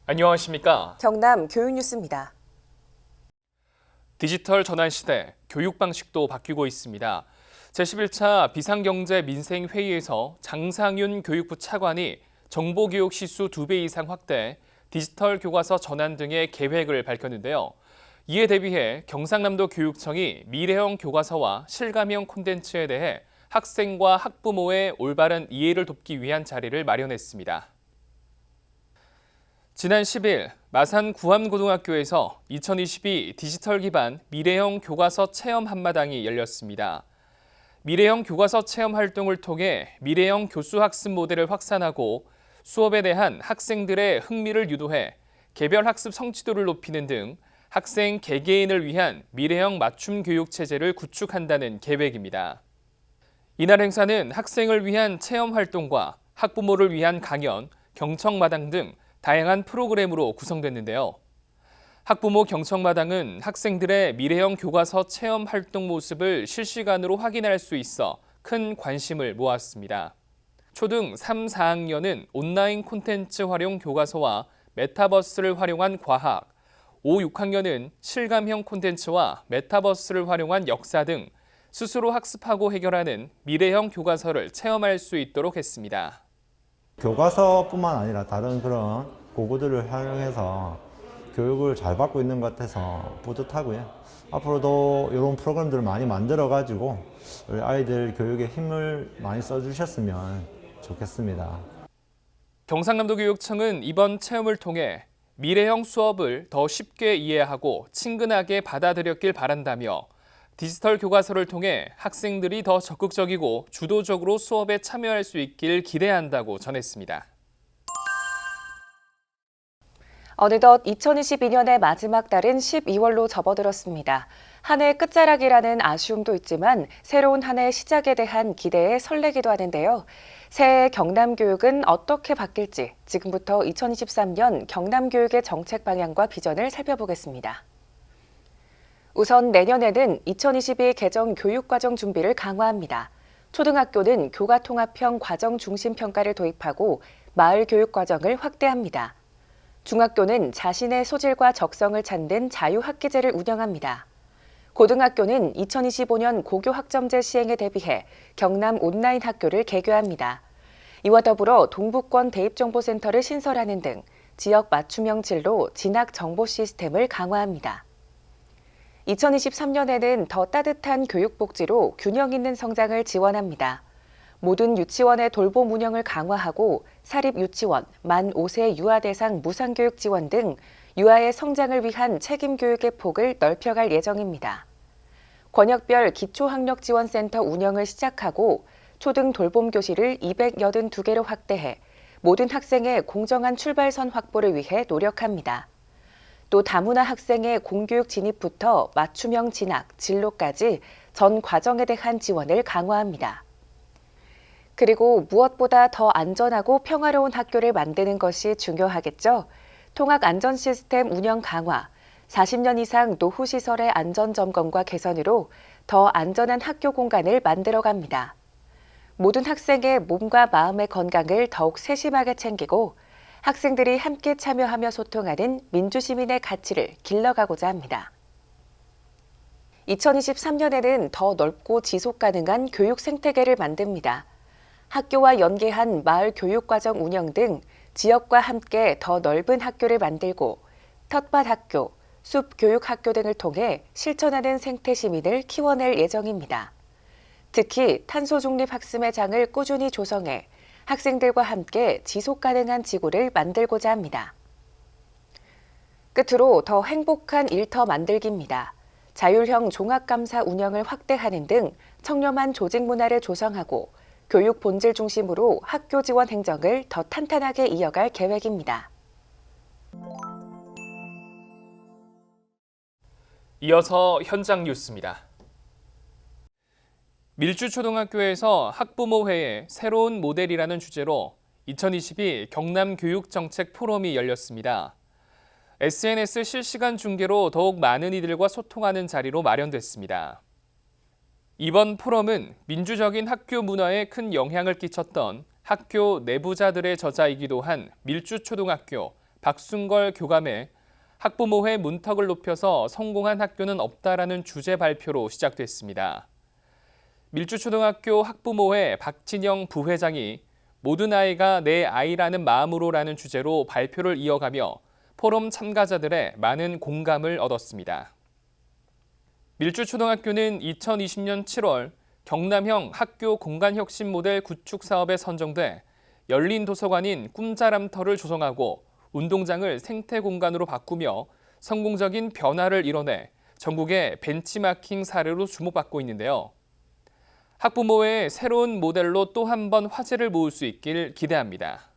안녕하십니까. 경남 교육뉴스입니다. 디지털 전환 시대, 교육 방식도 바뀌고 있습니다. 제11차 비상경제민생회의에서 장상윤 교육부 차관이 정보교육 시수 2배 이상 확대, 디지털 교과서 전환 등의 계획을 밝혔는데요. 이에 대비해 경상남도 교육청이 미래형 교과서와 실감형 콘텐츠에 대해 학생과 학부모의 올바른 이해를 돕기 위한 자리를 마련했습니다. 지난 10일 마산 구암고등학교에서 2022 디지털 기반 미래형 교과서 체험 한마당이 열렸습니다. 미래형 교과서 체험 활동을 통해 미래형 교수 학습 모델을 확산하고 수업에 대한 학생들의 흥미를 유도해 개별 학습 성취도를 높이는 등 학생 개개인을 위한 미래형 맞춤 교육 체제를 구축한다는 계획입니다. 이날 행사는 학생을 위한 체험 활동과 학부모를 위한 강연, 경청마당 등 다양한 프로그램으로 구성됐는데요. 학부모 경청마당은 학생들의 미래형 교과서 체험 활동 모습을 실시간으로 확인할 수 있어 큰 관심을 모았습니다. 초등 3, 4학년은 온라인 콘텐츠 활용 교과서와 메타버스를 활용한 과학, 5, 6학년은 실감형 콘텐츠와 메타버스를 활용한 역사 등 스스로 학습하고 해결하는 미래형 교과서를 체험할 수 있도록 했습니다. 교과서뿐만 아니라 다른 그런 고구들을 활용해서 교육을 잘 받고 있는 것 같아서 뿌듯하고요. 앞으로도 이런 프로그램들을 많이 만들어가지고 우리 아이들 교육에 힘을 많이 써주셨으면 좋겠습니다. 경상남도 교육청은 이번 체험을 통해 미래형 수업을 더 쉽게 이해하고 친근하게 받아들였길 바란다며 디지털 교과서를 통해 학생들이 더 적극적이고 주도적으로 수업에 참여할 수 있길 기대한다고 전했습니다. 어느덧 2022년의 마지막 달인 12월로 접어들었습니다. 한 해 끝자락이라는 아쉬움도 있지만 새로운 한 해 시작에 대한 기대에 설레기도 하는데요. 새해 경남 교육은 어떻게 바뀔지 지금부터 2023년 경남 교육의 정책 방향과 비전을 살펴보겠습니다. 우선 내년에는 2022 개정 교육과정 준비를 강화합니다. 초등학교는 교과통합형 과정 중심 평가를 도입하고 마을 교육과정을 확대합니다. 중학교는 자신의 소질과 적성을 찾는 자유학기제를 운영합니다. 고등학교는 2025년 고교학점제 시행에 대비해 경남 온라인 학교를 개교합니다. 이와 더불어 동부권 대입정보센터를 신설하는 등 지역 맞춤형 진로 진학 정보 시스템을 강화합니다. 2023년에는 더 따뜻한 교육복지로 균형 있는 성장을 지원합니다. 모든 유치원의 돌봄 운영을 강화하고 사립유치원, 만 5세 유아 대상 무상교육 지원 등 유아의 성장을 위한 책임교육의 폭을 넓혀갈 예정입니다. 권역별 기초학력지원센터 운영을 시작하고 초등 돌봄교실을 282개로 확대해 모든 학생의 공정한 출발선 확보를 위해 노력합니다. 또 다문화 학생의 공교육 진입부터 맞춤형 진학, 진로까지 전 과정에 대한 지원을 강화합니다. 그리고 무엇보다 더 안전하고 평화로운 학교를 만드는 것이 중요하겠죠. 통학 안전 시스템 운영 강화, 40년 이상 노후시설의 안전점검과 개선으로 더 안전한 학교 공간을 만들어갑니다. 모든 학생의 몸과 마음의 건강을 더욱 세심하게 챙기고 학생들이 함께 참여하며 소통하는 민주시민의 가치를 길러가고자 합니다. 2023년에는 더 넓고 지속 가능한 교육 생태계를 만듭니다. 학교와 연계한 마을 교육과정 운영 등 지역과 함께 더 넓은 학교를 만들고 텃밭 학교, 숲 교육 학교 등을 통해 실천하는 생태 시민을 키워낼 예정입니다. 특히 탄소 중립 학습의 장을 꾸준히 조성해 학생들과 함께 지속 가능한 지구를 만들고자 합니다. 끝으로 더 행복한 일터 만들기입니다. 자율형 종합감사 운영을 확대하는 등 청렴한 조직 문화를 조성하고 교육 본질 중심으로 학교 지원 행정을 더 탄탄하게 이어갈 계획입니다. 이어서 현장 뉴스입니다. 밀주초등학교에서 학부모회의 새로운 모델이라는 주제로 2022 경남 교육정책 포럼이 열렸습니다. SNS 실시간 중계로 더욱 많은 이들과 소통하는 자리로 마련됐습니다. 이번 포럼은 민주적인 학교 문화에 큰 영향을 끼쳤던 학교 내부자들의 저자이기도 한 밀주초등학교 박순걸 교감에 학부모회 문턱을 높여서 성공한 학교는 없다라는 주제 발표로 시작됐습니다. 밀주초등학교 학부모회 박진영 부회장이 모든 아이가 내 아이라는 마음으로라는 주제로 발표를 이어가며 포럼 참가자들의 많은 공감을 얻었습니다. 밀주초등학교는 2020년 7월 경남형 학교 공간혁신 모델 구축 사업에 선정돼 열린 도서관인 꿈자람터를 조성하고 운동장을 생태 공간으로 바꾸며 성공적인 변화를 이뤄내 전국의 벤치마킹 사례로 주목받고 있는데요. 학부모회의 새로운 모델로 또 한 번 화제를 모을 수 있길 기대합니다.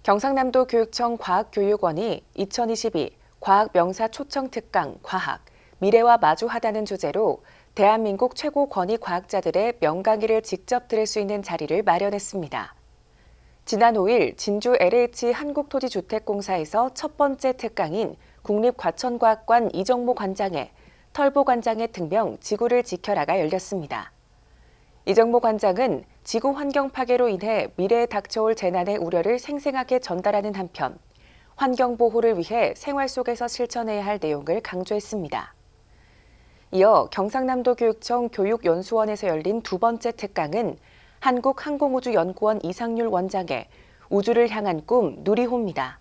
경상남도 교육청 과학교육원이 2022 과학 명사 초청 특강 과학, 미래와 마주하다는 주제로 대한민국 최고 권위 과학자들의 명강의를 직접 들을 수 있는 자리를 마련했습니다. 지난 5일 진주 LH 한국토지주택공사에서 첫 번째 특강인 국립과천과학관 이정모 관장의 털보 관장의 특명 지구를 지켜라가 열렸습니다. 이정모 관장은 지구 환경 파괴로 인해 미래에 닥쳐올 재난의 우려를 생생하게 전달하는 한편 환경 보호를 위해 생활 속에서 실천해야 할 내용을 강조했습니다. 이어 경상남도 교육청 교육연수원에서 열린 두 번째 특강은 한국항공우주연구원 이상률 원장의 우주를 향한 꿈 누리호입니다.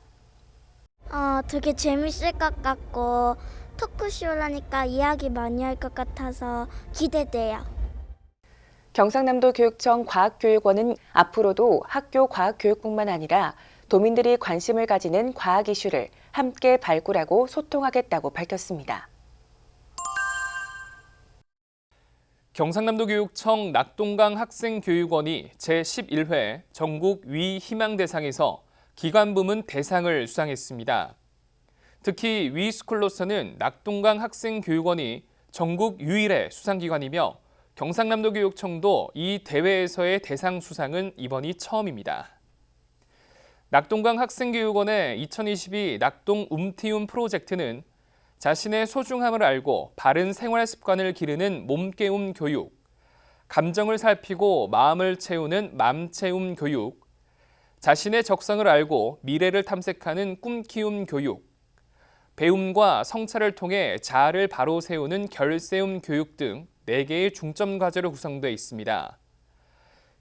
되게 재밌을 것 같고 토크쇼라니까 이야기 많이 할 것 같아서 기대돼요. 경상남도 교육청 과학교육원은 앞으로도 학교 과학교육뿐만 아니라 도민들이 관심을 가지는 과학 이슈를 함께 발굴하고 소통하겠다고 밝혔습니다. 경상남도 교육청 낙동강 학생교육원이 제11회 전국 위희망대상에서 기관 부문 대상을 수상했습니다. 특히 위스쿨로서는 낙동강 학생교육원이 전국 유일의 수상기관이며 경상남도 교육청도 이 대회에서의 대상 수상은 이번이 처음입니다. 낙동강 학생교육원의 2022 낙동 움티움 프로젝트는 자신의 소중함을 알고 바른 생활 습관을 기르는 몸깨움 교육, 감정을 살피고 마음을 채우는 맘채움 교육, 자신의 적성을 알고 미래를 탐색하는 꿈키움 교육, 배움과 성찰을 통해 자아를 바로 세우는 결세움 교육 등 4개의 중점 과제로 구성되어 있습니다.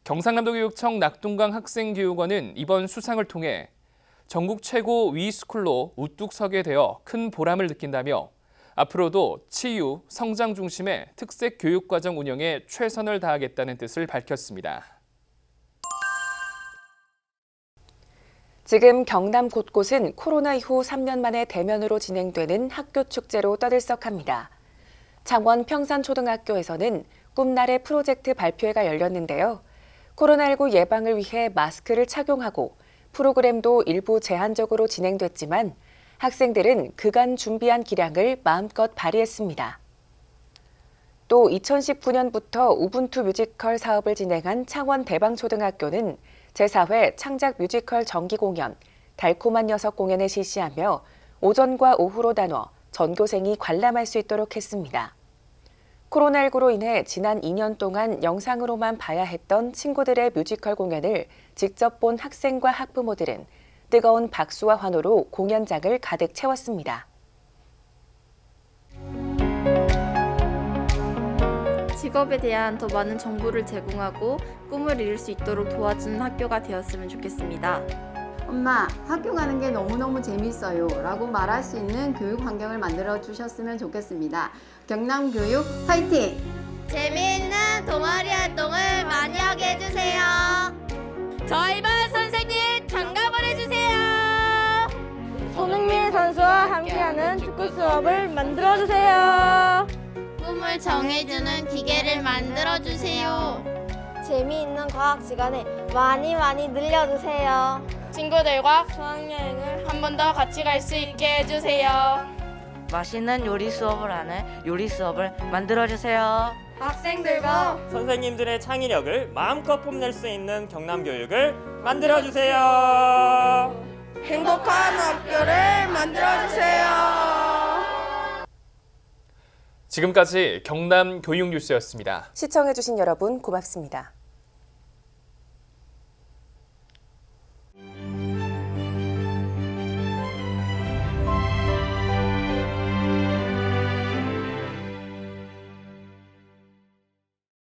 경상남도 교육청 낙동강 학생교육원은 이번 수상을 통해 전국 최고 위스쿨로 우뚝 서게 되어 큰 보람을 느낀다며 앞으로도 치유, 성장 중심의 특색 교육과정 운영에 최선을 다하겠다는 뜻을 밝혔습니다. 지금 경남 곳곳은 코로나 이후 3년 만에 대면으로 진행되는 학교 축제로 떠들썩합니다. 창원 평산초등학교에서는 꿈나래 프로젝트 발표회가 열렸는데요. 코로나19 예방을 위해 마스크를 착용하고 프로그램도 일부 제한적으로 진행됐지만 학생들은 그간 준비한 기량을 마음껏 발휘했습니다. 또 2019년부터 우분투 뮤지컬 사업을 진행한 창원 대방초등학교는 제4회 창작 뮤지컬 정기 공연 달콤한 녀석 공연을 실시하며 오전과 오후로 나눠 전교생이 관람할 수 있도록 했습니다. 코로나19로 인해 지난 2년 동안 영상으로만 봐야 했던 친구들의 뮤지컬 공연을 직접 본 학생과 학부모들은 뜨거운 박수와 환호로 공연장을 가득 채웠습니다. 직업에 대한 더 많은 정보를 제공하고 꿈을 이룰 수 있도록 도와주는 학교가 되었으면 좋겠습니다. 엄마, 학교 가는 게 너무너무 재밌어요 라고 말할 수 있는 교육 환경을 만들어 주셨으면 좋겠습니다. 경남교육 화이팅! 재미있는 동아리 활동을 많이 하게 해주세요. 저희 반 선생님 장가 보내주세요. 손흥민 선수와 함께하는 축구 수업을 만들어주세요. 꿈을 정해주는 기계를 만들어주세요. 재미있는 과학 시간에 많이 늘려주세요. 친구들과 수학여행을 한 번 더 같이 갈 수 있게 해주세요. 맛있는 요리 수업을 하는 요리 수업을 만들어주세요. 학생들과 선생님들의 창의력을 마음껏 뽐낼 수 있는 경남교육을 만들어주세요. 행복한 학교를 만들어주세요. 지금까지 경남 교육 뉴스였습니다. 시청해주신 여러분 고맙습니다.